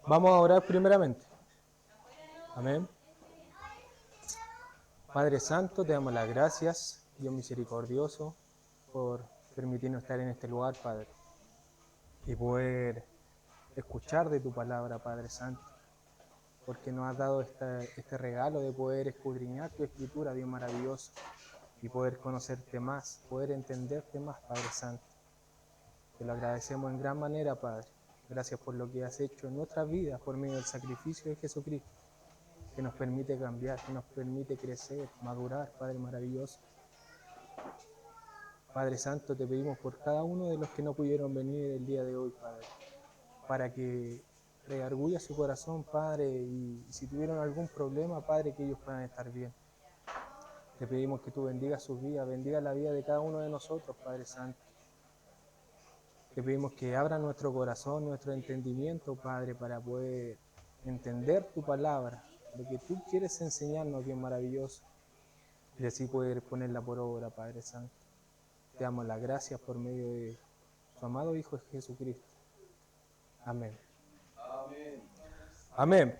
Vamos a orar primeramente. Amén. Padre Santo, te damos las gracias, Dios misericordioso, por permitirnos estar en este lugar, Padre, y poder escuchar de tu palabra, Padre Santo, porque nos has dado este regalo de poder escudriñar tu escritura, Dios maravilloso, y poder conocerte más, poder entenderte más, Padre Santo. Te lo agradecemos en gran manera, Padre. Gracias por lo que has hecho en nuestras vidas por medio del sacrificio de Jesucristo, que nos permite cambiar, que nos permite crecer, madurar, Padre maravilloso. Padre Santo, te pedimos por cada uno de los que no pudieron venir el día de hoy, Padre, para que redarguya su corazón, Padre, y si tuvieron algún problema, Padre, que ellos puedan estar bien. Te pedimos que tú bendigas sus vidas, bendiga la vida de cada uno de nosotros, Padre Santo. Te pedimos que abra nuestro corazón, nuestro entendimiento, Padre, para poder entender tu palabra, lo que tú quieres enseñarnos, Dios maravilloso, y así poder ponerla por obra, Padre Santo. Te damos las gracias por medio de su amado Hijo Jesucristo. Amén. Amén. Amén.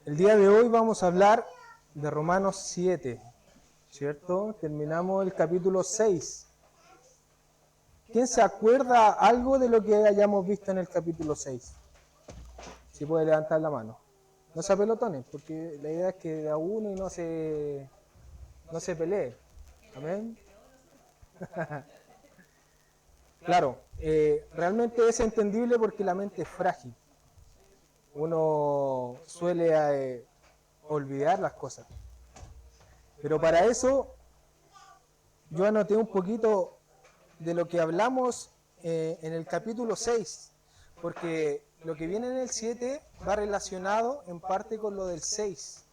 El día de hoy vamos a hablar de Romanos 7, ¿cierto? Terminamos el capítulo 6. ¿Quién se acuerda algo de lo que hayamos visto en el capítulo 6? Si puede levantar la mano. No se apelotonen, porque la idea es que de a uno y no se pelee. Amén. Claro, realmente es entendible porque la mente es frágil. Uno suele olvidar las cosas. Pero para eso yo anoté un poquito de lo que hablamos en el capítulo 6, porque lo que viene en el 7 va relacionado en parte con lo del 6,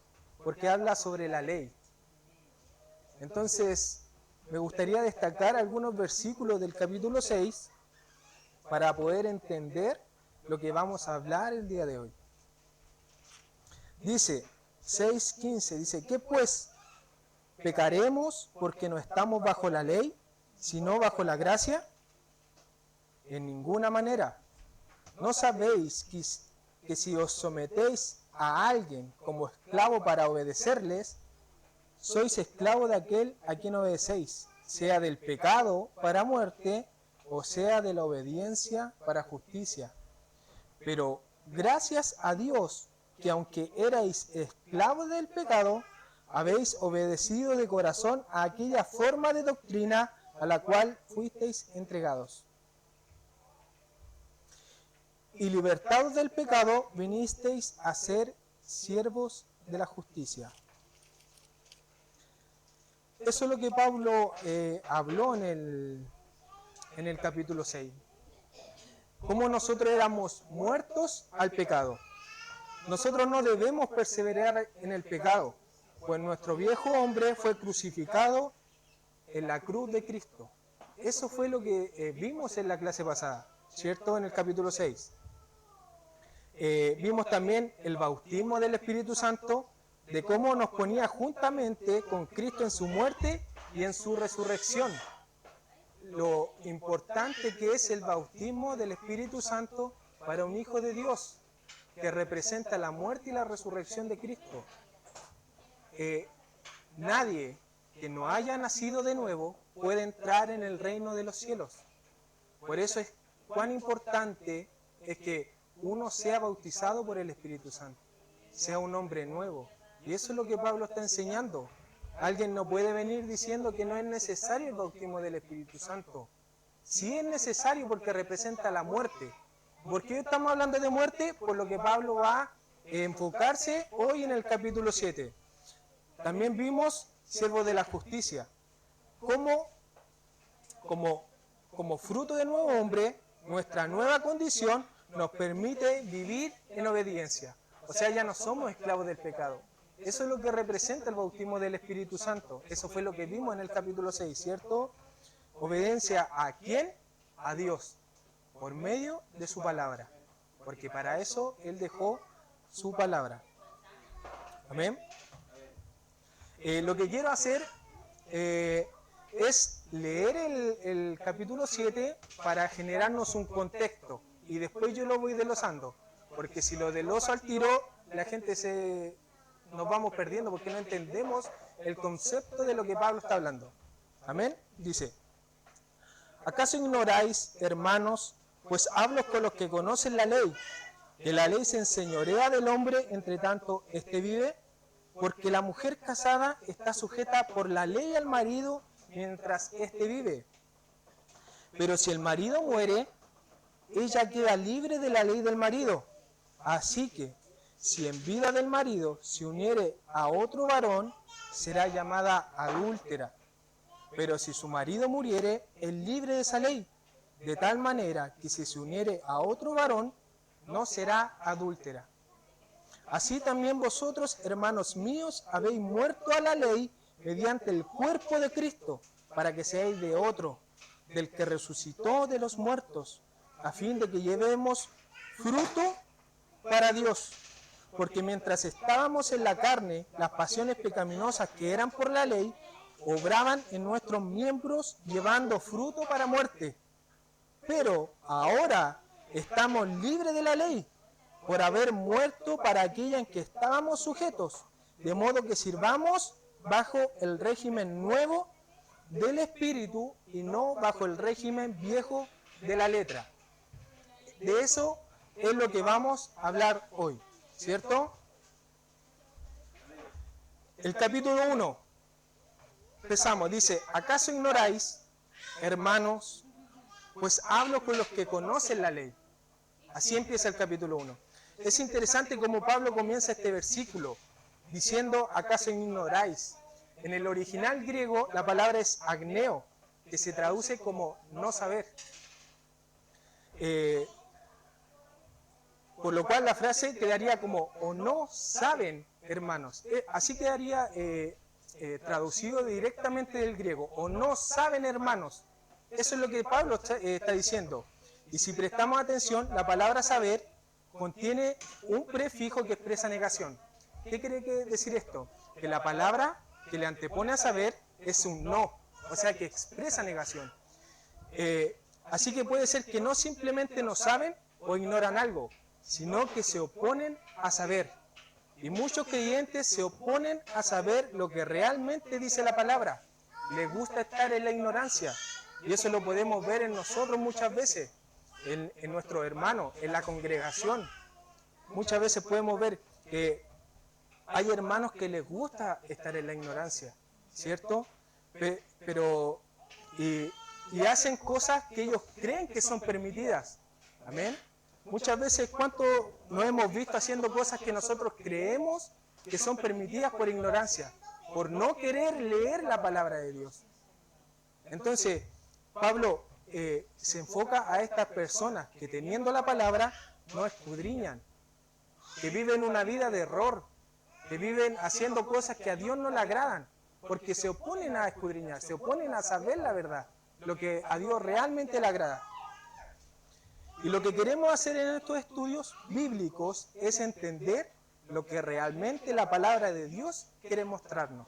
porque habla sobre la ley. Entonces, me gustaría destacar algunos versículos del capítulo 6 para poder entender lo que vamos a hablar el día de hoy. Dice, 6:15, dice, ¿qué pues? ¿Pecaremos porque no estamos bajo la ley, sino bajo la gracia? En ninguna manera. ¿No sabéis que si os sometéis a alguien como esclavo para obedecerles, sois esclavo de aquel a quien obedecéis, sea del pecado para muerte, o sea de la obediencia para justicia? Pero gracias a Dios, que aunque erais esclavos del pecado, habéis obedecido de corazón a aquella forma de doctrina a la cual fuisteis entregados. Y libertados del pecado, vinisteis a ser siervos de la justicia. Eso es lo que Pablo habló en el capítulo 6. Cómo nosotros éramos muertos al pecado. Nosotros no debemos perseverar en el pecado, pues nuestro viejo hombre fue crucificado en la cruz de Cristo. Eso fue lo que vimos en la clase pasada, ¿cierto? En el capítulo 6. Vimos también el bautismo del Espíritu Santo, de cómo nos ponía juntamente con Cristo en su muerte y en su resurrección. Lo importante que es el bautismo del Espíritu Santo para un hijo de Dios, que representa la muerte y la resurrección de Cristo. Nadie que no haya nacido de nuevo puede entrar en el reino de los cielos. Por eso es cuán importante es que uno sea bautizado por el Espíritu Santo, sea un hombre nuevo. Y eso es lo que Pablo está enseñando. Alguien no puede venir diciendo que no es necesario el bautismo del Espíritu Santo. Sí es necesario porque representa la muerte. ¿Por qué estamos hablando de muerte? Por lo que Pablo va a enfocarse hoy en el capítulo 7. También vimos siervos de la justicia. Como fruto de nuevo hombre, nuestra nueva condición nos permite vivir en obediencia. O sea, ya no somos esclavos del pecado. Eso es lo que representa el bautismo del Espíritu Santo. Eso fue lo que vimos en el capítulo 6, ¿cierto? Obediencia ¿a quién? A Dios, por medio de su palabra. Porque para eso Él dejó su palabra. Amén. Lo que quiero hacer es leer el capítulo 7 para generarnos un contexto y después yo lo voy desglosando, porque si lo desgloso al tiro, la gente nos vamos perdiendo porque no entendemos el concepto de lo que Pablo está hablando. Amén. Dice: ¿acaso ignoráis, hermanos, pues hablo con los que conocen la ley, que la ley se enseñorea del hombre entre tanto éste vive? Porque la mujer casada está sujeta por la ley al marido mientras éste vive. Pero si el marido muere, ella queda libre de la ley del marido. Así que, si en vida del marido se uniere a otro varón, será llamada adúltera. Pero si su marido muriere, es libre de esa ley, de tal manera que si se uniere a otro varón, no será adúltera. Así también vosotros, hermanos míos, habéis muerto a la ley mediante el cuerpo de Cristo, para que seáis de otro, del que resucitó de los muertos, a fin de que llevemos fruto para Dios. Porque mientras estábamos en la carne, las pasiones pecaminosas que eran por la ley, obraban en nuestros miembros llevando fruto para muerte. Pero ahora estamos libres de la ley, por haber muerto para aquella en que estábamos sujetos, de modo que sirvamos bajo el régimen nuevo del Espíritu y no bajo el régimen viejo de la letra. De eso es lo que vamos a hablar hoy, ¿cierto? El capítulo 1, empezamos, dice: ¿acaso ignoráis, hermanos, pues hablo con los que conocen la ley? Así empieza el capítulo 1. Es interesante cómo Pablo comienza este versículo diciendo: ¿acaso ignoráis? En el original griego la palabra es agneo, que se traduce como no saber. Por lo cual la frase quedaría como: o no saben, hermanos. Así quedaría traducido directamente del griego: o no saben, hermanos. Eso es lo que Pablo está diciendo. Y si prestamos atención, la palabra saber contiene un prefijo que expresa negación. ¿Qué quiere decir esto? Que la palabra que le antepone a saber es un no, o sea que expresa negación. Así que puede ser que no simplemente no saben o ignoran algo, sino que se oponen a saber. Y muchos creyentes se oponen a saber lo que realmente dice la palabra. Les gusta estar en la ignorancia. Y eso lo podemos ver en nosotros muchas veces, en nuestros hermanos, en la congregación. Muchas veces podemos ver que hay hermanos que les gusta estar en la ignorancia, ¿cierto? Pero y hacen cosas que ellos creen que son permitidas. Amén. Muchas veces, ¿cuánto nos hemos visto haciendo cosas que nosotros creemos que son permitidas por ignorancia, por no querer leer la palabra de Dios? Entonces, Pablo se enfoca a estas personas que, teniendo la palabra, no escudriñan, que viven una vida de error, que viven haciendo cosas que a Dios no le agradan, porque se oponen a escudriñar, se oponen a saber la verdad, lo que a Dios realmente le agrada. Y lo que queremos hacer en estos estudios bíblicos es entender lo que realmente la palabra de Dios quiere mostrarnos.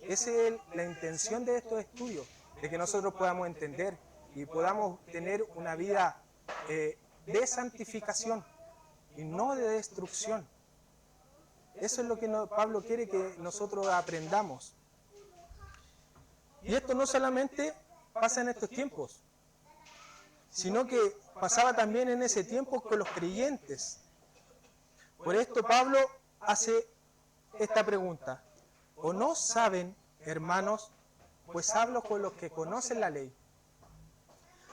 Esa es la intención de estos estudios, de que nosotros podamos entender y podamos tener una vida de santificación y no de destrucción. Eso es lo que Pablo quiere que nosotros aprendamos. Y esto no solamente pasa en estos tiempos, sino que pasaba también en ese tiempo con los creyentes. Por esto Pablo hace esta pregunta: ¿o no saben, hermanos, pues hablo con los que conocen la ley?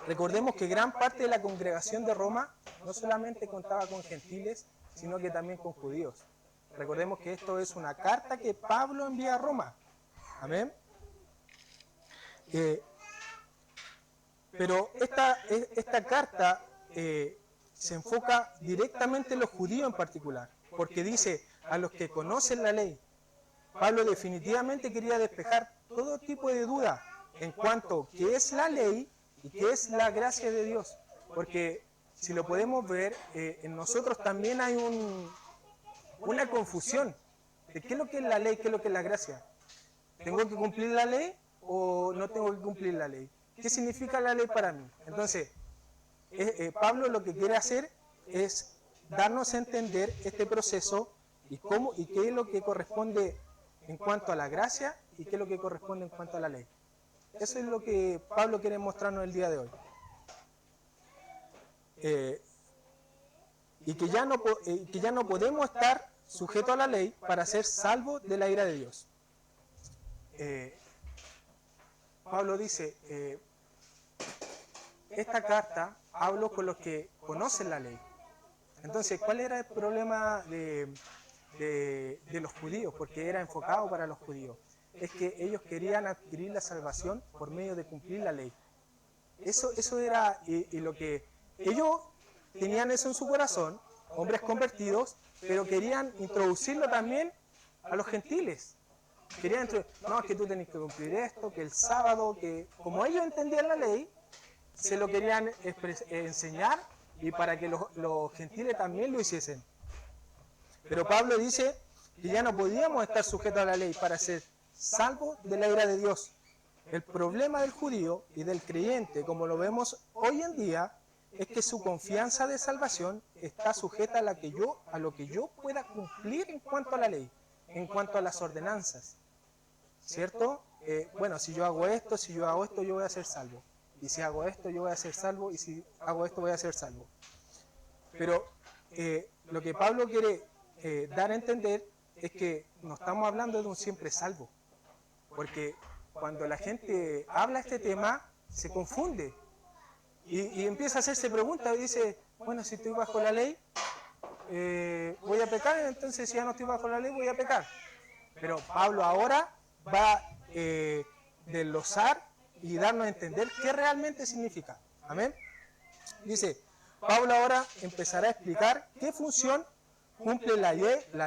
Recordemos que gran parte de la congregación de Roma no solamente contaba con gentiles, sino que también con judíos. Recordemos que esto es una carta que Pablo envía a Roma. Amén. Pero esta carta se enfoca directamente en los judíos en particular, porque dice a los que conocen la ley. Pablo definitivamente quería despejar todo tipo de duda en cuanto a qué es la ley y qué es la gracia de Dios. Porque si lo podemos ver, en nosotros también hay una confusión de qué es lo que es la ley, qué es lo que es la gracia. ¿Tengo que cumplir la ley o no tengo que cumplir la ley? ¿Qué significa la ley para mí? Entonces, Pablo lo que quiere hacer es darnos a entender este proceso y qué es lo que corresponde en cuanto a la gracia y qué es lo que corresponde en cuanto a la ley. Eso es lo que Pablo quiere mostrarnos el día de hoy. Y que ya no podemos estar sujetos a la ley para ser salvos de la ira de Dios. Pablo dice, esta carta hablo con los que conocen la ley. Entonces, ¿cuál era el problema de los judíos? Porque era enfocado para los judíos. Es que ellos querían adquirir la salvación por medio de cumplir la ley. Eso era, y lo que ellos tenían eso en su corazón, hombres convertidos, pero querían introducirlo también a los gentiles. Querían no, es que tú tenés que cumplir esto, que el sábado, que como ellos entendían la ley, se lo querían enseñar y para que los gentiles también lo hiciesen. Pero Pablo dice que ya no podíamos estar sujetos a la ley para ser salvos de la ira de Dios. El problema del judío y del creyente, como lo vemos hoy en día, es que su confianza de salvación está sujeta a lo que yo pueda cumplir en cuanto a la ley, en cuanto a las ordenanzas. ¿Cierto? Bueno, si yo hago esto, yo voy a ser salvo. Y si hago esto, yo voy a ser salvo. Y si hago esto, voy a ser salvo. Pero lo que Pablo quiere dar a entender es que no estamos hablando de un siempre salvo. Porque cuando la gente habla este tema, se confunde. Y empieza a hacerse preguntas y dice, bueno, si estoy bajo la ley, voy a pecar, entonces si ya no estoy bajo la ley, voy a pecar. Pero Pablo ahora va a desglosar y darnos a entender qué realmente significa. Amén. Dice, Pablo ahora empezará a explicar qué función cumple la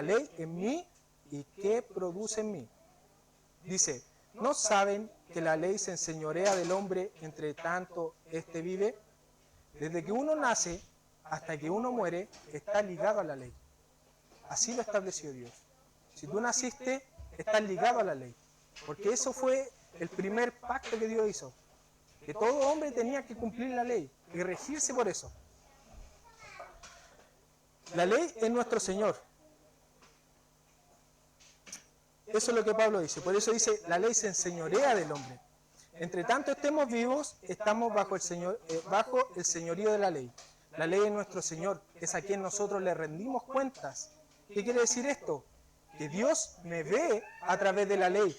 ley en mí y qué produce en mí. Dice, ¿no saben que la ley se enseñorea del hombre entre tanto éste vive? Desde que uno nace hasta que uno muere, está ligado a la ley. Así lo estableció Dios. Si tú naciste, estás ligado a la ley. Porque eso fue el primer pacto que Dios hizo. Que todo hombre tenía que cumplir la ley y regirse por eso. La ley es nuestro Señor. Eso es lo que Pablo dice. Por eso dice, la ley se enseñorea del hombre. Entre tanto estemos vivos, estamos bajo el señorío de la ley. La ley es nuestro Señor, es a quien nosotros le rendimos cuentas. ¿Qué quiere decir esto? Que Dios me ve a través de la ley.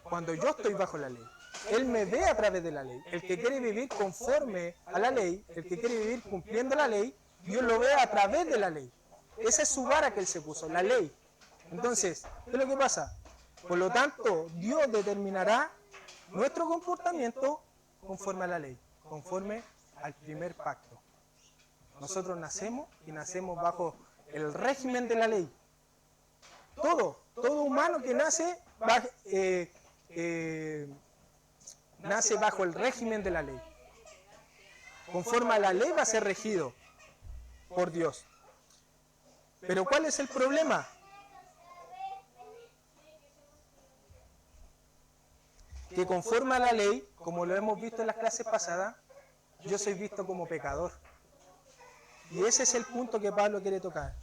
Cuando yo estoy bajo la ley, Él me ve a través de la ley. El que quiere vivir conforme a la ley, el que quiere vivir cumpliendo la ley, Dios lo ve a través de la ley. Esa es su vara que Él se puso, la ley. Entonces, ¿qué es lo que pasa? Por lo tanto, Dios determinará nuestro comportamiento conforme a la ley, conforme al primer pacto. Nosotros nacemos y nacemos bajo el régimen de la ley. Todo humano que nace nace bajo el régimen de la ley. Conforme a la ley va a ser regido por Dios. Pero ¿cuál es el problema? Que conforme a la ley, como lo hemos visto en las clases pasadas, yo soy visto como pecador. Y ese es el punto que Pablo quiere tocar.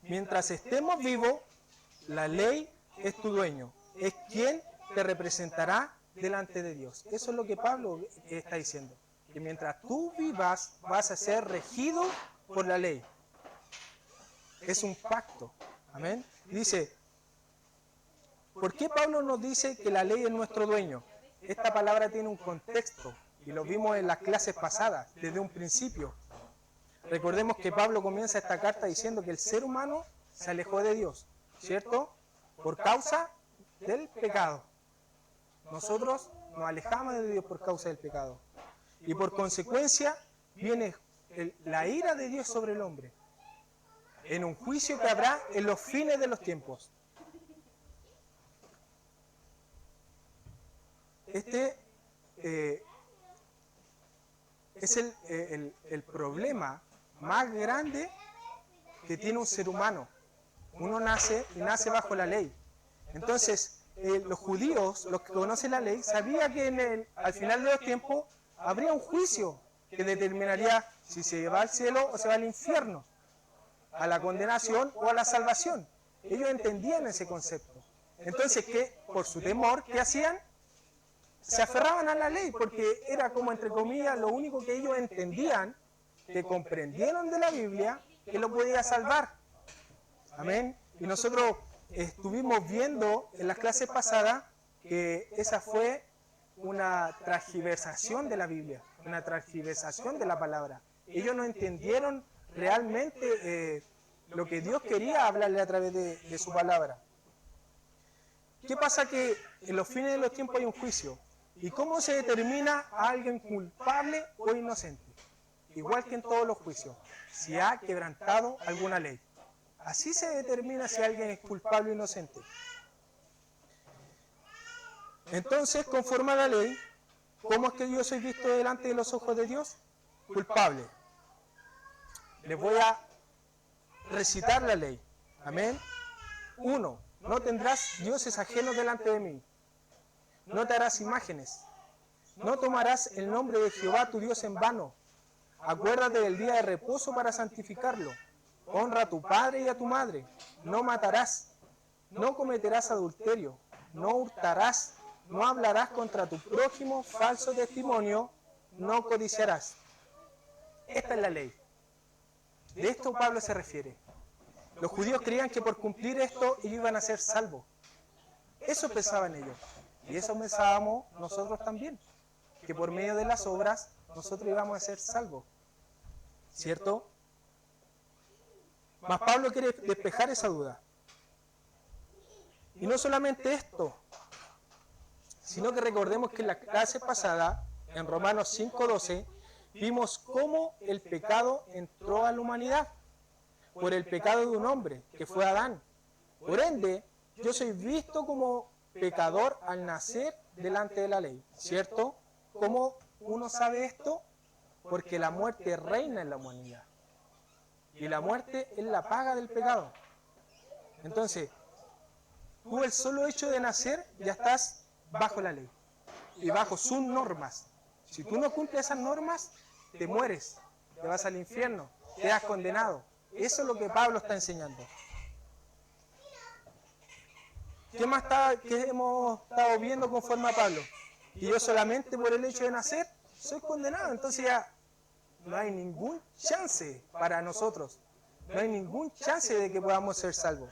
Mientras estemos vivos, la ley es tu dueño, es quien te representará delante de Dios. Eso es lo que Pablo está diciendo. Que mientras tú vivas, vas a ser regido por la ley. Es un pacto. Amén. Dice, ¿por qué Pablo nos dice que la ley es nuestro dueño? Esta palabra tiene un contexto y lo vimos en las clases pasadas, desde un principio. Recordemos que Pablo comienza esta carta diciendo que el ser humano se alejó de Dios, ¿cierto? Por causa del pecado. Nosotros nos alejamos de Dios por causa del pecado. Y por consecuencia viene la ira de Dios sobre el hombre, en un juicio que habrá en los fines de los tiempos. Este es el problema más grande que tiene un ser humano. Uno nace y nace bajo la ley. Entonces, los judíos, los que conocen la ley, sabían que al final de los tiempos habría un juicio que determinaría si se va al cielo o se va al infierno, a la condenación o a la salvación. Ellos entendían ese concepto. Entonces, ¿qué? Por su temor, ¿qué hacían? Se aferraban a la ley, porque era como, entre comillas, lo único que ellos entendían, que comprendieron de la Biblia, que lo podía salvar. Amén. Y nosotros estuvimos viendo en las clases pasadas que esa fue una transgiversación de la Biblia, una transgiversación de la palabra. Ellos no entendieron realmente lo que Dios quería hablarle a través de su palabra. ¿Qué pasa? Que en los fines de los tiempos hay un juicio. ¿Y cómo se determina a alguien culpable o inocente? Igual que en todos los juicios, si ha quebrantado alguna ley. Así se determina si alguien es culpable o inocente. Entonces, conforme a la ley, ¿cómo es que yo soy visto delante de los ojos de Dios? Culpable. Les voy a recitar la ley. Amén. 1. No tendrás dioses ajenos delante de mí. No te harás imágenes. No tomarás el nombre de Jehová tu Dios en vano. Acuérdate del día de reposo para santificarlo. Honra a tu padre y a tu madre. No matarás. No cometerás adulterio. No hurtarás. No hablarás contra tu prójimo falso testimonio. No codiciarás. Esta es la ley. De esto Pablo se refiere. Los judíos creían que por cumplir esto ellos iban a ser salvos. Eso pensaban ellos. Y eso pensábamos nosotros también. Que por medio de las obras nosotros íbamos a ser salvos. ¿Cierto? Mas Pablo quiere despejar esa duda. Y no solamente esto, sino que recordemos que en la clase pasada, en Romanos 5:12, vimos cómo el pecado entró a la humanidad por el pecado de un hombre, que fue Adán. Por ende, yo soy visto como pecador al nacer delante de la ley, ¿cierto? ¿Cómo uno sabe esto? Porque la muerte reina en la humanidad. Y la muerte es la paga del pecado. Entonces, tú el solo hecho de nacer ya estás bajo la ley y bajo sus normas. Si tú no cumples esas normas, te mueres, te vas al infierno, quedas condenado. Eso es lo que Pablo está enseñando. ¿Qué más que hemos estado viendo conforme a Pablo? Y yo solamente por el hecho de nacer soy condenado. Entonces ya no hay ningún chance para nosotros. No hay ningún chance de que podamos ser salvos.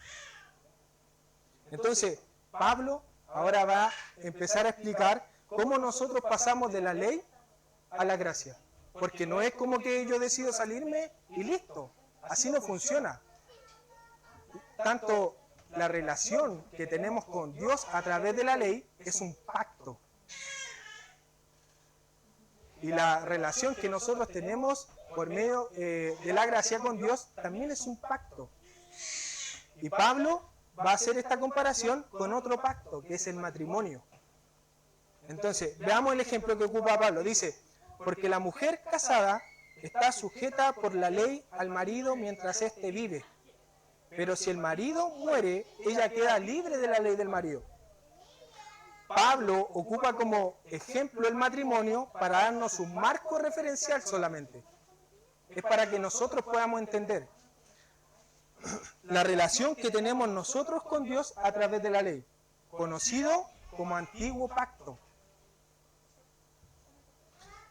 Entonces, Pablo ahora va a empezar a explicar cómo nosotros pasamos de la ley a la gracia. Porque no es como que yo decido salirme y listo. Así no funciona. Tanto la relación que tenemos con Dios a través de la ley es un pacto. Y la relación que nosotros tenemos por medio de la gracia con Dios también es un pacto. Y Pablo va a hacer esta comparación con otro pacto, que es el matrimonio. Entonces, veamos el ejemplo que ocupa Pablo. Dice, porque la mujer casada está sujeta por la ley al marido mientras éste vive. Pero si el marido muere, ella queda libre de la ley del marido. Pablo ocupa como ejemplo el matrimonio para darnos un marco referencial solamente. Es para que nosotros podamos entender la relación que tenemos nosotros con Dios a través de la ley, conocido como antiguo pacto.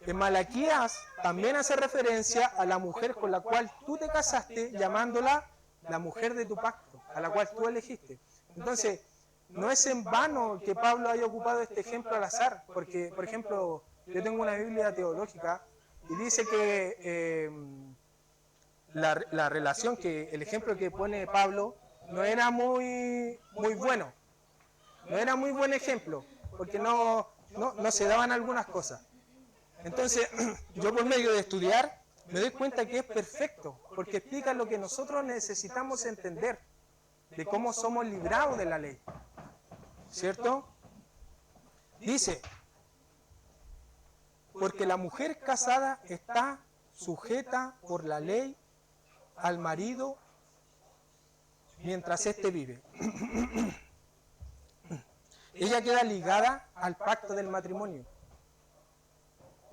En Malaquías también hace referencia a la mujer con la cual tú te casaste, llamándola la mujer de tu pacto, a la cual tú elegiste. Entonces, no es en vano que Pablo haya ocupado este ejemplo al azar, porque, por ejemplo, yo tengo una Biblia teológica y dice que la relación, que el ejemplo que pone Pablo no era muy bueno, no era muy buen ejemplo, porque no se daban algunas cosas. Entonces, yo por medio de estudiar me doy cuenta que es perfecto, porque explica lo que nosotros necesitamos entender, de cómo somos librados de la ley. ¿Cierto? Dice, porque la mujer casada está sujeta por la ley al marido mientras éste vive. ella queda ligada al pacto del matrimonio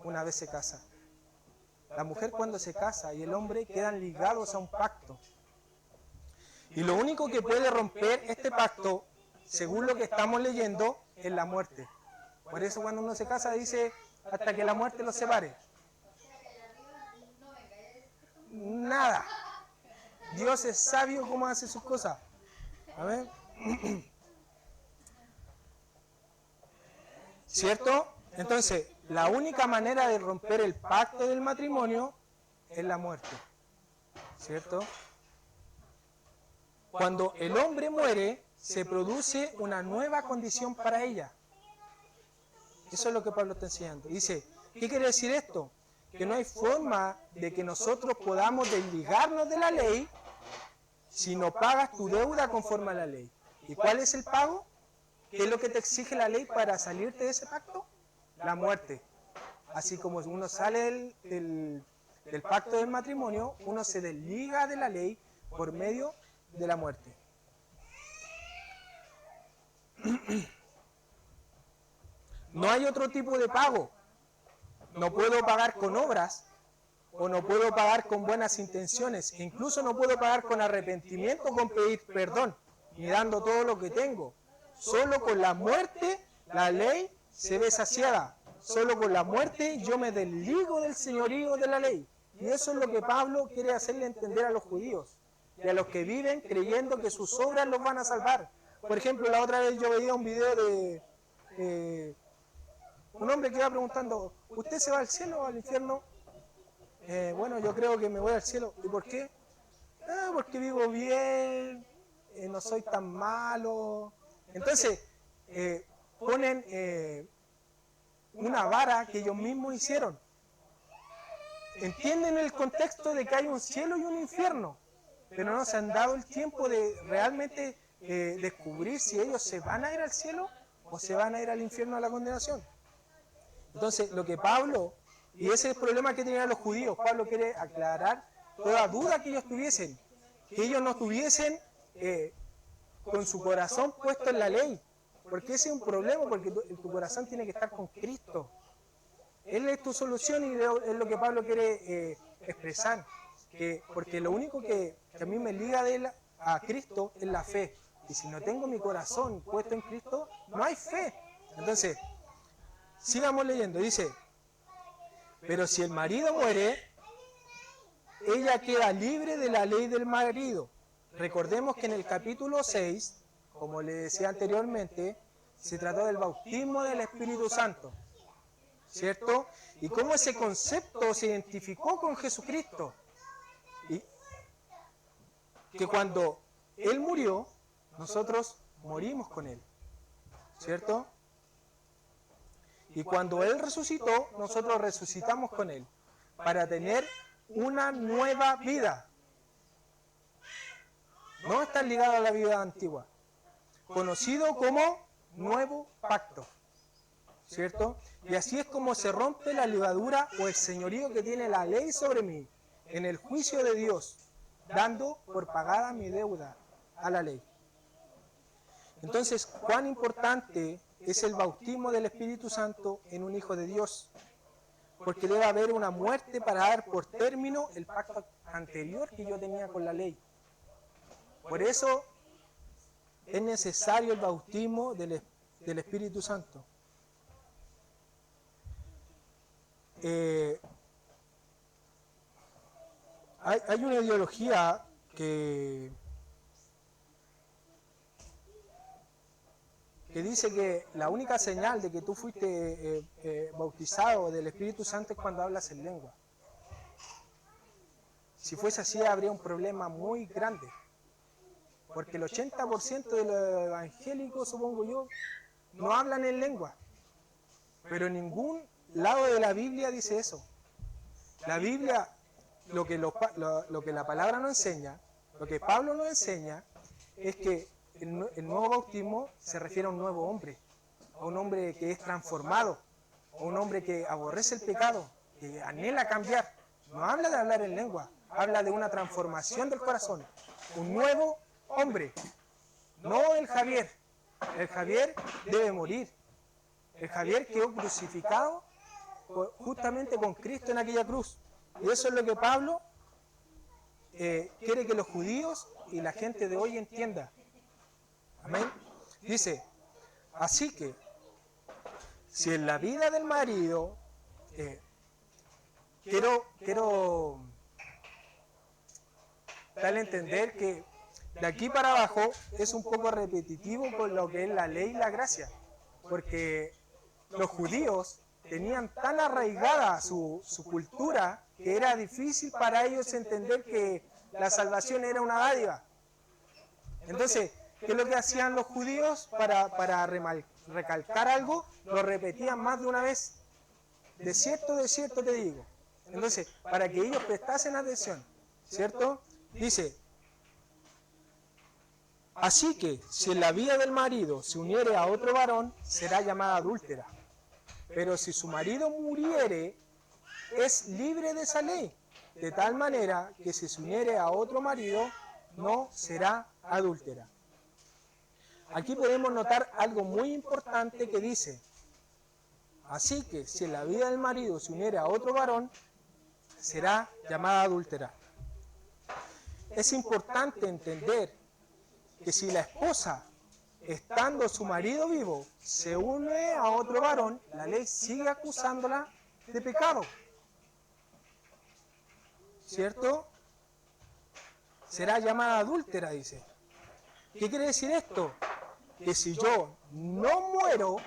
una vez se casa. La mujer cuando se casa y el hombre quedan ligados a un pacto. Y lo único que puede romper este pacto, según lo que estamos leyendo, es la muerte. Por eso cuando uno se casa dice, hasta que la muerte los separe. Nada. Dios es sabio cómo hace sus cosas. A ver. ¿Cierto? Entonces, la única manera de romper el pacto del matrimonio es la muerte. ¿Cierto? Cuando el hombre muere, se produce una nueva condición para ella. Eso es lo que Pablo está enseñando. Dice, ¿qué quiere decir esto? Que no hay forma de que nosotros podamos desligarnos de la ley si no pagas tu deuda conforme a la ley. ¿Y cuál es el pago? ¿Qué es lo que te exige la ley para salirte de ese pacto? La muerte. Así como uno sale del pacto del matrimonio, uno se desliga de la ley por medio de la muerte. No hay otro tipo de pago. No puedo pagar con obras o no puedo pagar con buenas intenciones. Incluso no puedo pagar con arrepentimiento, con pedir perdón, ni dando todo lo que tengo. Solo con la muerte la ley se ve saciada. Solo con la muerte yo me desligo del señorío de la ley. Y eso es lo que Pablo quiere hacerle entender a los judíos y a los que viven creyendo que sus obras los van a salvar. Por ejemplo, la otra vez yo veía un video de un hombre que iba preguntando, ¿usted se va al cielo o al infierno? Bueno, yo creo que me voy al cielo. ¿Y por qué? Porque vivo bien, no soy tan malo. Entonces, ponen una vara que ellos mismos hicieron. Entienden el contexto de que hay un cielo y un infierno, pero no se han dado el tiempo de realmente descubrir si ellos se van a ir al cielo o se van a ir al infierno a la condenación. Entonces, lo que Pablo, y ese es el problema que tenían los judíos, Pablo quiere aclarar toda duda que ellos tuviesen, que ellos no tuviesen con su corazón puesto en la ley, porque ese es un problema, porque tu corazón tiene que estar con Cristo. Él es tu solución y es lo que Pablo quiere expresar, porque lo único que a mí me liga a Cristo es la fe, y si no tengo mi corazón puesto en Cristo, no hay fe. Entonces, sigamos leyendo, dice, pero si el marido muere, ella queda libre de la ley del marido. Recordemos que en el capítulo 6, como le decía anteriormente, se trató del bautismo del Espíritu Santo, ¿cierto? Y cómo ese concepto se identificó con Jesucristo. Y que cuando Él murió, nosotros morimos con Él, ¿cierto? Y cuando Él resucitó, nosotros resucitamos con Él, para tener una nueva vida. No está ligado a la vida antigua, conocido como nuevo pacto, ¿cierto? Y así es como se rompe la ligadura o el señorío que tiene la ley sobre mí en el juicio de Dios, dando por pagada mi deuda a la ley. Entonces, ¿cuán importante es el bautismo del Espíritu Santo en un hijo de Dios? Porque debe haber una muerte para dar por término el pacto anterior que yo tenía con la ley. Por eso es necesario el bautismo del Espíritu Santo. Hay una ideología que dice que la única señal de que tú fuiste bautizado del Espíritu Santo es cuando hablas en lengua. Si fuese así, habría un problema muy grande. Porque el 80% de los evangélicos, supongo yo, no hablan en lengua. Pero en ningún lado de la Biblia dice eso. La Biblia, lo que la palabra nos enseña, lo que Pablo nos enseña, es que el nuevo bautismo se refiere a un nuevo hombre, a un hombre que es transformado, a un hombre que aborrece el pecado, que anhela cambiar. No habla de hablar en lengua, habla de una transformación del corazón, un nuevo hombre, no el Javier, El Javier debe morir. El Javier quedó crucificado justamente con Cristo en aquella cruz. Y eso es lo que Pablo quiere que los judíos y la gente de hoy entienda. Amén. Dice, así que, si en la vida del marido, quiero darle a entender que de aquí para abajo es un poco repetitivo con lo que es la ley y la gracia, porque los judíos tenían tan arraigada su cultura que era difícil para ellos entender que la salvación era una dádiva. Entonces, ¿qué es lo que hacían los judíos para recalcar algo? Lo repetían más de una vez. De cierto te digo. Entonces, para que ellos prestasen atención, ¿cierto? Dice, así que si en la vida del marido se uniere a otro varón, será llamada adúltera. Pero si su marido muriere, es libre de esa ley, de tal manera que si se uniere a otro marido, no será adúltera. Aquí podemos notar algo muy importante que dice, así que si en la vida del marido se uniere a otro varón, será llamada adúltera. Es importante entender que si la esposa, estando su marido vivo, se une a otro varón, la ley sigue acusándola de pecado. ¿Cierto? Será llamada adúltera, dice. ¿Qué quiere decir esto? Que si yo no muero,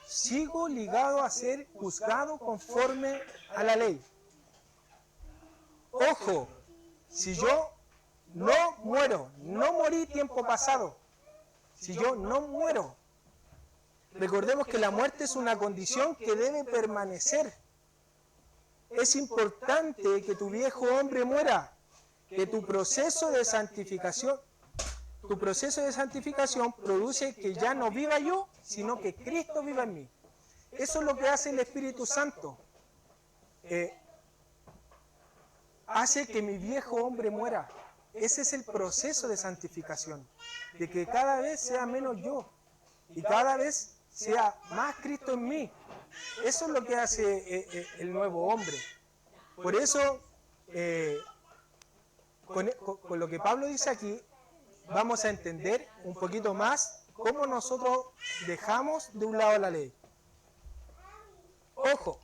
sigo ligado a ser juzgado conforme a la ley. Ojo, si yo no muero, no morí tiempo pasado, si yo no muero, recordemos que la muerte es una condición que debe permanecer. Es importante que tu viejo hombre muera, que tu proceso de santificación produce que ya no viva yo, sino que Cristo viva en mí. Eso es lo que hace el Espíritu Santo. Hace que mi viejo hombre muera. Ese es el proceso de santificación, de que cada vez sea menos yo y cada vez sea más Cristo en mí. Eso es lo que hace el nuevo hombre. Por eso, con lo que Pablo dice aquí, vamos a entender un poquito más cómo nosotros dejamos de un lado la ley. Ojo,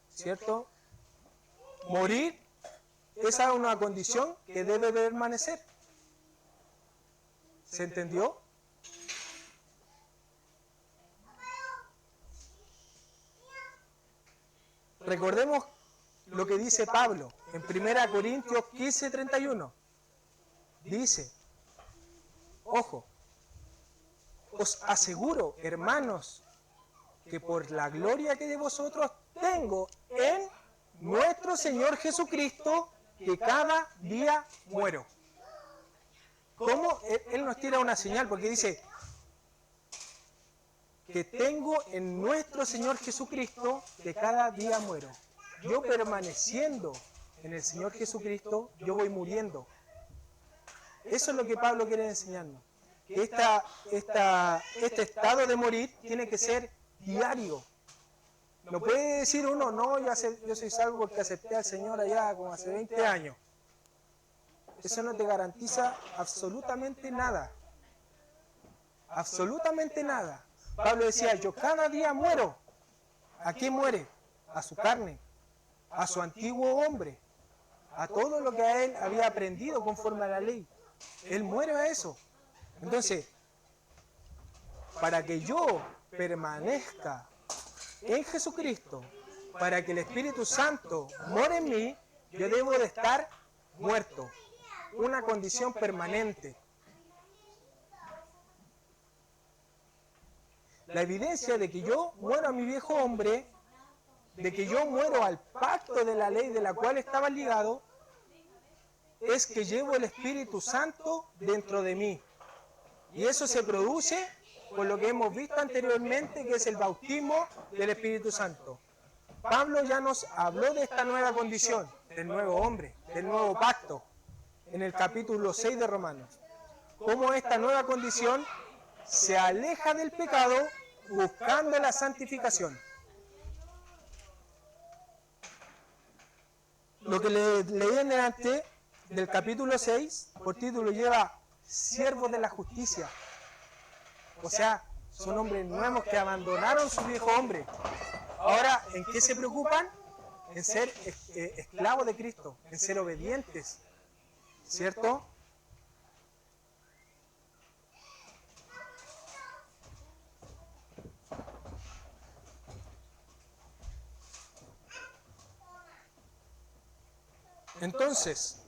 ¿cierto? Morir, esa es una condición que debe permanecer. ¿Se entendió? Recordemos lo que dice Pablo en 1 Corintios 15:31. Dice, ojo, os aseguro, hermanos, que por la gloria que de vosotros tengo en nuestro Señor Jesucristo, que cada día muero. ¿Cómo? Él nos tira una señal porque dice que tengo en nuestro Señor Jesucristo que cada día muero. Yo permaneciendo en el Señor Jesucristo, yo voy muriendo. Eso es lo que Pablo quiere enseñarnos. Que este estado de morir tiene que ser diario. No puede decir uno, no, yo soy salvo porque acepté al Señor allá como hace 20 años. Eso no te garantiza absolutamente nada. Absolutamente nada. Pablo decía, yo cada día muero. ¿A qué muere? A su carne, a su antiguo hombre, a todo lo que a él había aprendido conforme a la ley. Él muere a eso. Entonces, para que yo permanezca en Jesucristo, para que el Espíritu Santo more en mí, yo debo de estar muerto. Una condición permanente. La evidencia de que yo muero a mi viejo hombre, de que yo muero al pacto de la ley de la cual estaba ligado, es que llevo el Espíritu Santo dentro de mí. Y eso se produce por lo que hemos visto anteriormente, que es el bautismo del Espíritu Santo. Pablo ya nos habló de esta nueva condición, del nuevo hombre, del nuevo pacto, en el capítulo 6 de Romanos. cómo esta nueva condición se aleja del pecado buscando la santificación. Lo que leí en delante del capítulo 6, por título lleva siervos de la justicia. O sea, son hombres nuevos que abandonaron su viejo hombre. Ahora, ¿en qué se preocupan? En ser esclavos de Cristo, en ser obedientes, ¿cierto? Entonces,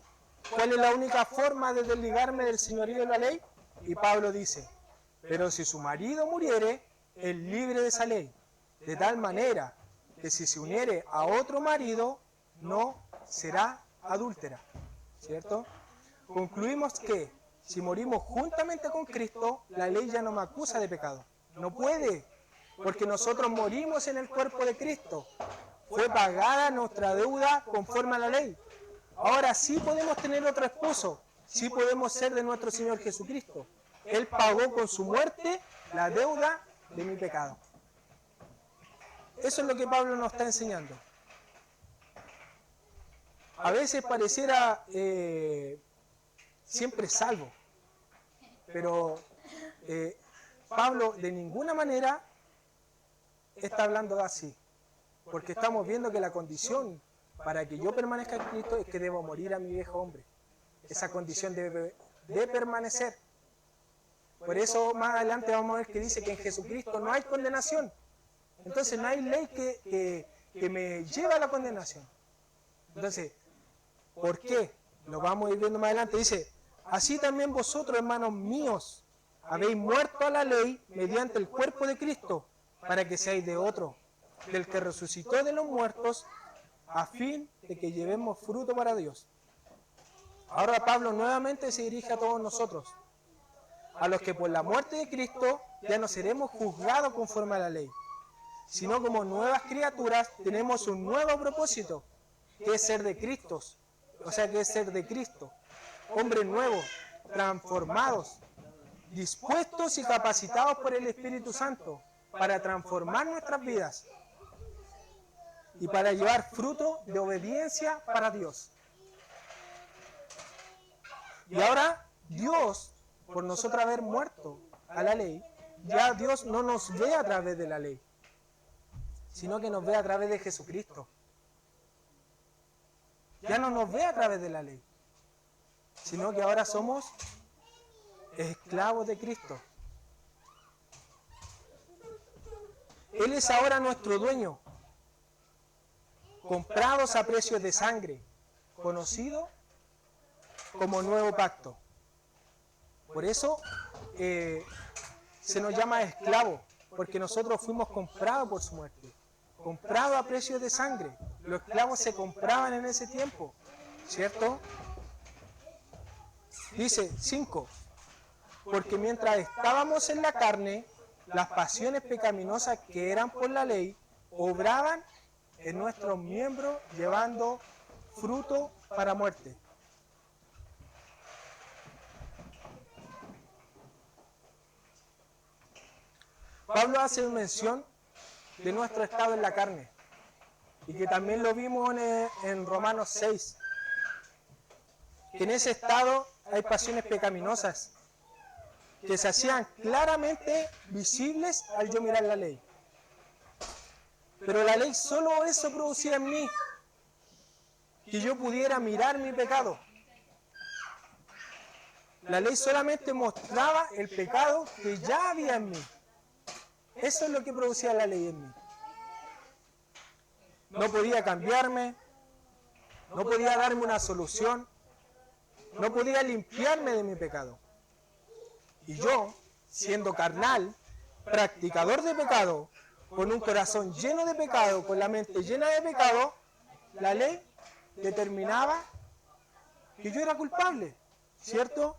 ¿cuál es la única forma de desligarme del señorío de la ley? Y Pablo dice, pero si su marido muriere, es libre de esa ley, de tal manera que si se uniere a otro marido, no será adúltera, ¿cierto? Concluimos que si morimos juntamente con Cristo, la ley ya no me acusa de pecado. No puede, porque nosotros morimos en el cuerpo de Cristo. Fue pagada nuestra deuda conforme a la ley. Ahora sí podemos tener otro esposo, sí podemos ser de nuestro Señor Jesucristo. Él pagó con su muerte la deuda de mi pecado. Eso es lo que Pablo nos está enseñando. A veces pareciera siempre salvo, pero Pablo de ninguna manera está hablando así, porque estamos viendo que la condición para que yo permanezca en Cristo es que debo morir a mi viejo hombre. Esa condición debe permanecer. Por eso más adelante vamos a ver que dice que en Jesucristo no hay condenación. Entonces no hay ley que me lleve a la condenación. Entonces, ¿por qué? Lo vamos a ir viendo más adelante. Dice, así también vosotros, hermanos míos, habéis muerto a la ley mediante el cuerpo de Cristo, para que seáis de otro, del que resucitó de los muertos, a fin de que llevemos fruto para Dios. Ahora Pablo nuevamente se dirige a todos nosotros, a los que por la muerte de Cristo ya no seremos juzgados conforme a la ley, sino como nuevas criaturas tenemos un nuevo propósito, que es ser de Cristo, o sea, que es ser de Cristo, hombres nuevos, transformados, dispuestos y capacitados por el Espíritu Santo para transformar nuestras vidas y para llevar fruto de obediencia para Dios. Y ahora Dios, por nosotros haber muerto a la ley, ya Dios no nos ve a través de la ley, sino que nos ve a través de Jesucristo. Ya no nos ve a través de la ley, sino que ahora somos esclavos de Cristo. Él es ahora nuestro dueño, comprados a precios de sangre, conocido como nuevo pacto. Por eso se nos llama esclavo, porque nosotros fuimos comprados por su muerte, comprados a precios de sangre. Los esclavos se compraban en ese tiempo, ¿cierto? Dice 5, porque mientras estábamos en la carne, las pasiones pecaminosas que eran por la ley obraban en nuestros miembros llevando fruto para muerte. Pablo hace mención de nuestro estado en la carne y que también lo vimos en Romanos 6, que en ese estado hay pasiones pecaminosas que se hacían claramente visibles al yo mirar la ley. Pero la ley solo eso producía en mí, que yo pudiera mirar mi pecado. La ley solamente mostraba el pecado que ya había en mí. Eso es lo que producía la ley en mí. No podía cambiarme, no podía darme una solución, no podía limpiarme de mi pecado. Y yo, siendo carnal, practicador de pecado, con un corazón lleno de pecado, con la mente llena de pecado, la ley determinaba que yo era culpable, ¿cierto?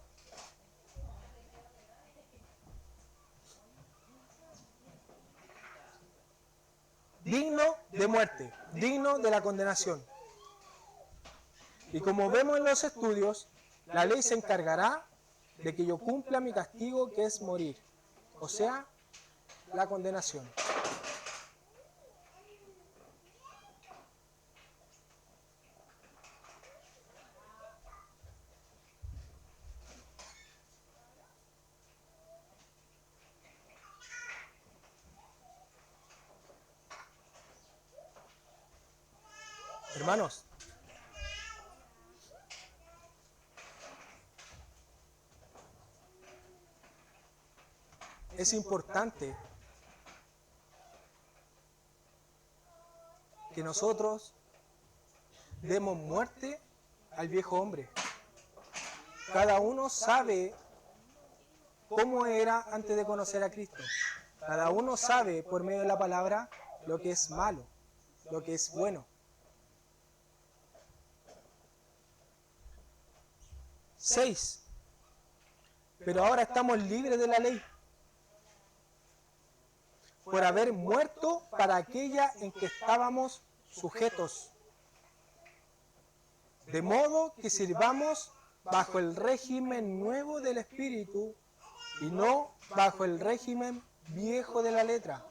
Digno de muerte, digno de la condenación. Y como vemos en los estudios, la ley se encargará de que yo cumpla mi castigo, que es morir, o sea, la condenación. Hermanos, es importante que nosotros demos muerte al viejo hombre. Cada uno sabe cómo era antes de conocer a Cristo. Cada uno sabe por medio de la palabra lo que es malo, lo que es bueno. 6. Pero ahora estamos libres de la ley, por haber muerto para aquella en que estábamos sujetos, de modo que sirvamos bajo el régimen nuevo del Espíritu y no bajo el régimen viejo de la letra.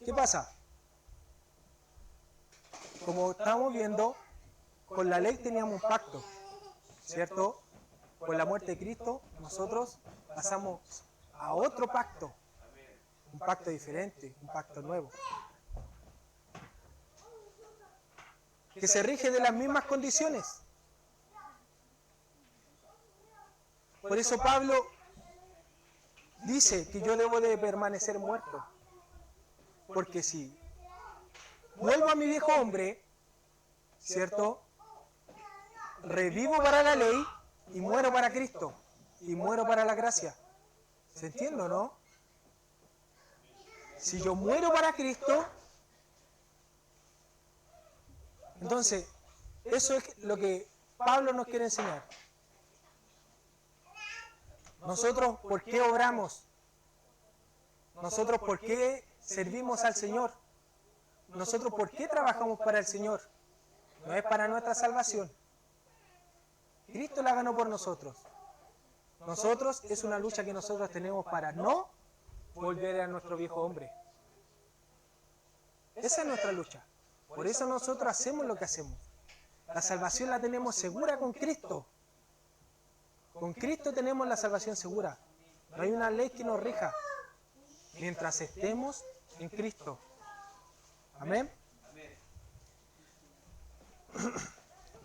¿Qué pasa? Como estamos viendo, con la ley teníamos un pacto, ¿cierto? Con la muerte de Cristo, nosotros pasamos a otro pacto, un pacto diferente, un pacto nuevo, que se rige de las mismas condiciones. Por eso Pablo dice que yo debo de permanecer muerto, porque si vuelvo a mi viejo hombre, ¿cierto? Revivo para la ley y muero para Cristo, y muero para la gracia. ¿Se entiende o no? Si yo muero para Cristo, entonces, eso es lo que Pablo nos quiere enseñar. Nosotros, ¿por qué obramos? Nosotros, ¿por qué servimos al Señor? Nosotros, ¿por qué trabajamos para el Señor? No es para nuestra salvación. Cristo la ganó por nosotros. Nosotros, es una lucha que nosotros tenemos para no volver a nuestro viejo hombre. Esa es nuestra lucha. Por eso nosotros hacemos lo que hacemos. La salvación la tenemos segura con Cristo. Con Cristo tenemos la salvación segura. No hay una ley que nos rija mientras estemos en Cristo. Amén.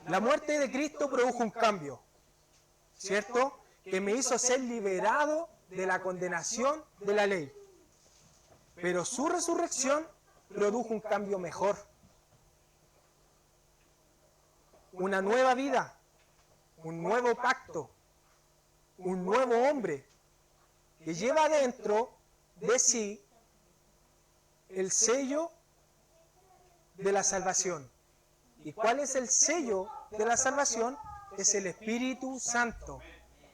La muerte de Cristo produjo un cambio, ¿cierto? Que me hizo ser liberado de la condenación de la ley. Pero su resurrección produjo un cambio mejor. Una nueva vida, un nuevo pacto, un nuevo hombre que lleva dentro de sí el sello de la salvación. ¿Y cuál es el sello de la salvación? Es el Espíritu Santo.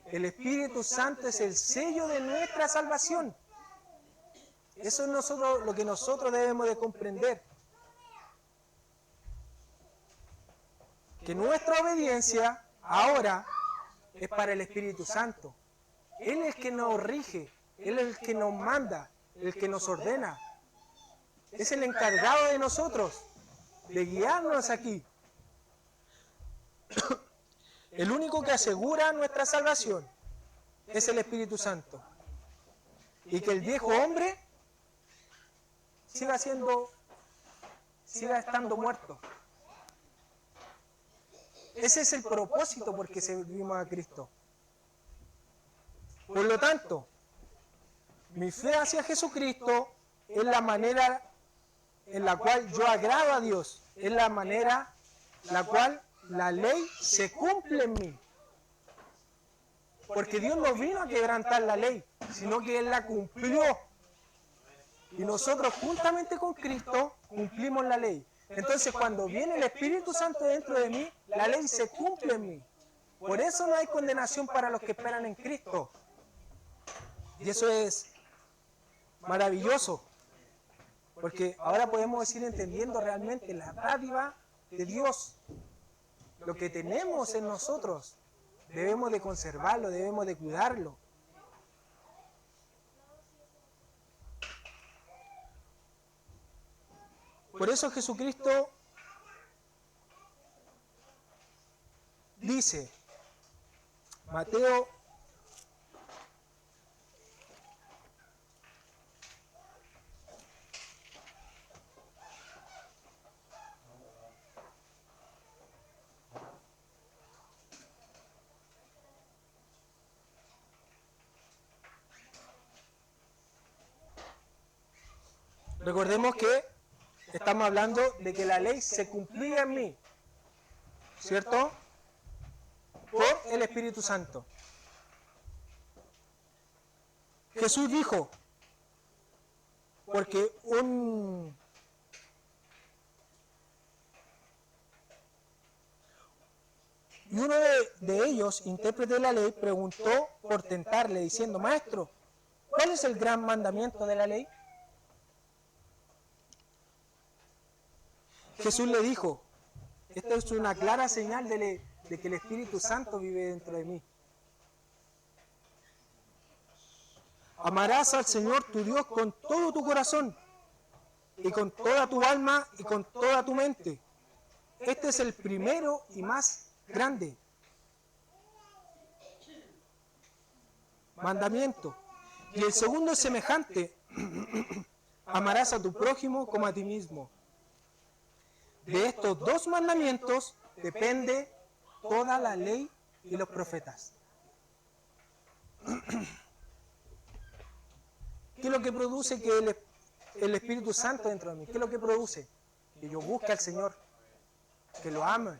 El Espíritu Santo es el sello de nuestra salvación. Eso es lo que nosotros debemos de comprender. Que nuestra obediencia ahora es para el Espíritu Santo. Él es el que nos rige, Él es el que nos manda, el que nos ordena. Es el encargado de nosotros, de guiarnos aquí. El único que asegura nuestra salvación es el Espíritu Santo. Y que el viejo hombre siga estando muerto. Ese es el propósito por que servimos a Cristo. Por lo tanto, mi fe hacia Jesucristo es la manera en la cual yo agrado a Dios, es la manera en la cual la ley se cumple en mí. Porque Dios no vino a quebrantar la ley, sino que Él la cumplió. Y nosotros juntamente con Cristo cumplimos la ley. Entonces cuando viene el Espíritu Santo dentro de mí, la ley se cumple en mí. Por eso no hay condenación para los que esperan en Cristo. Y eso es maravilloso. Porque ahora podemos ir entendiendo realmente la dádiva de Dios. Lo que tenemos en nosotros, debemos de conservarlo, debemos de cuidarlo. Por eso Jesucristo dice, Mateo 5. Recordemos que estamos hablando de que la ley se cumplía en mí, ¿cierto? Por el Espíritu Santo. Jesús dijo, porque uno de ellos, intérprete de la ley, preguntó por tentarle, diciendo, Maestro, ¿cuál es el gran mandamiento de la ley? Jesús le dijo, esta es una clara señal de que el Espíritu Santo vive dentro de mí. Amarás al Señor tu Dios con todo tu corazón, y con toda tu alma, y con toda tu mente. Este es el primero y más grande mandamiento. Y el segundo es semejante, amarás a tu prójimo como a ti mismo. De estos dos mandamientos depende toda la ley y los profetas. ¿Qué es lo que produce que el Espíritu Santo dentro de mí? ¿Qué es lo que produce? Que yo busque al Señor, que lo ame,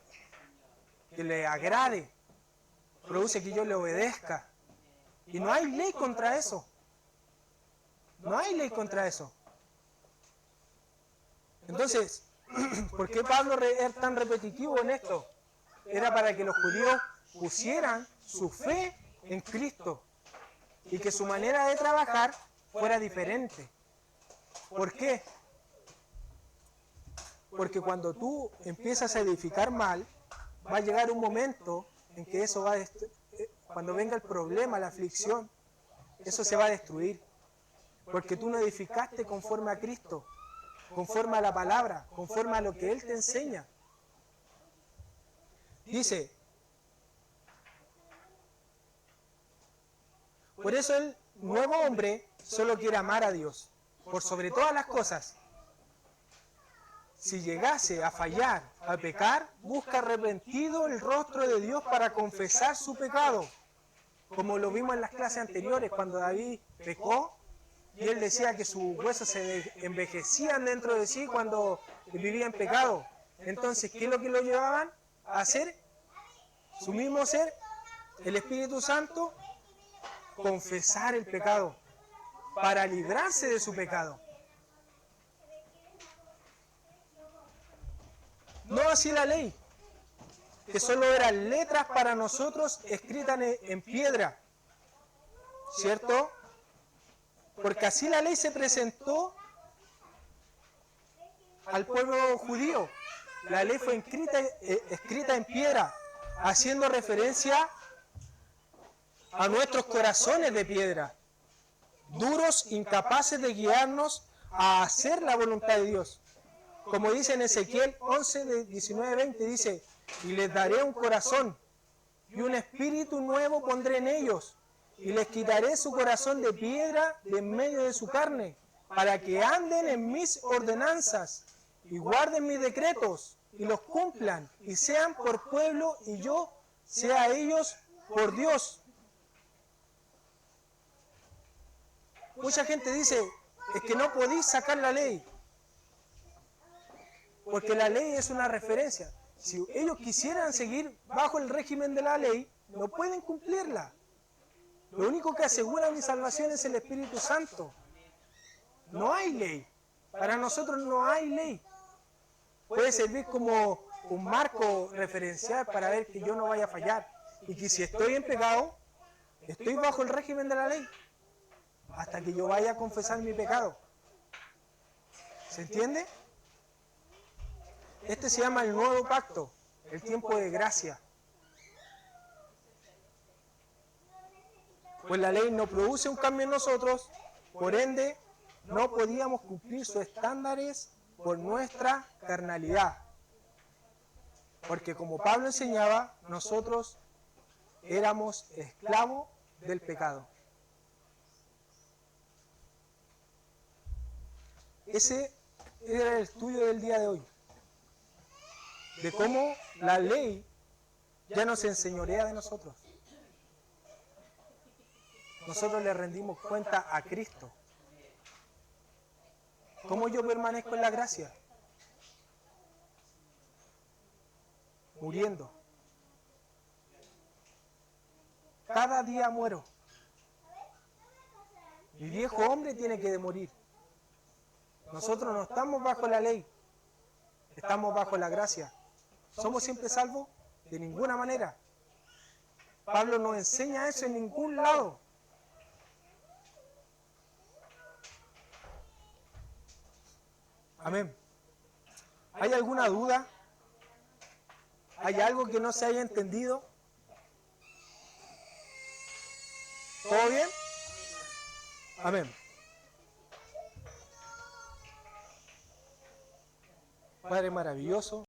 que le agrade. Produce que yo le obedezca. Y no hay ley contra eso. No hay ley contra eso. Entonces, ¿por qué Pablo era tan repetitivo en esto? Era para que los judíos pusieran su fe en Cristo y que su manera de trabajar fuera diferente. ¿Por qué? Porque cuando tú empiezas a edificar mal, va a llegar un momento en que eso va a cuando venga el problema, la aflicción, eso se va a destruir. Porque tú no edificaste conforme a Cristo, conforme a la palabra, conforme a lo que Él te enseña. Dice, por eso el nuevo hombre solo quiere amar a Dios, por sobre todas las cosas. Si llegase a fallar, a pecar, busca arrepentido el rostro de Dios para confesar su pecado. Como lo vimos en las clases anteriores, cuando David pecó, y él decía que sus huesos se envejecían dentro de sí cuando vivía en pecado. Entonces, ¿qué es lo que lo llevaban a hacer? Su mismo ser, el Espíritu Santo, confesar el pecado para librarse de su pecado. No así la ley, que solo eran letras para nosotros escritas en piedra, ¿cierto? Porque así la ley se presentó al pueblo judío. La ley fue escrita en piedra, haciendo referencia a nuestros corazones de piedra, duros, incapaces de guiarnos a hacer la voluntad de Dios. Como dice en Ezequiel 11, de 19-20, dice, y les daré un corazón, y un espíritu nuevo pondré en ellos, y les quitaré su corazón de piedra de en medio de su carne, para que anden en mis ordenanzas, y guarden mis decretos, y los cumplan, y sean por pueblo, y yo sea a ellos por Dios. Mucha gente dice, es que no podéis sacar la ley, porque la ley es una referencia. Si ellos quisieran seguir bajo el régimen de la ley, no pueden cumplirla. Lo único que asegura mi salvación es el Espíritu Santo. No hay ley. Para nosotros no hay ley. Puede servir como un marco referencial para ver que yo no vaya a fallar. Y que si estoy en pecado, estoy bajo el régimen de la ley. hasta que yo vaya a confesar mi pecado. ¿Se entiende? Este se llama el nuevo pacto, el tiempo de gracia. Pues la ley no produce un cambio en nosotros, por ende, no podíamos cumplir sus estándares por nuestra carnalidad. Porque como Pablo enseñaba, nosotros éramos esclavos del pecado. Ese era el estudio del día de hoy. De cómo la ley ya no se enseñorea de nosotros. Nosotros le rendimos cuenta a Cristo. ¿Cómo yo permanezco en la gracia? Muriendo. Cada día muero. Mi viejo hombre tiene que morir. Nosotros no estamos bajo la ley, estamos bajo la gracia. ¿Somos siempre salvos? De ninguna manera. Pablo no enseña eso en ningún lado. Amén. ¿Hay alguna duda? ¿Hay algo que no se haya entendido? ¿Todo bien? Amén. Padre maravilloso.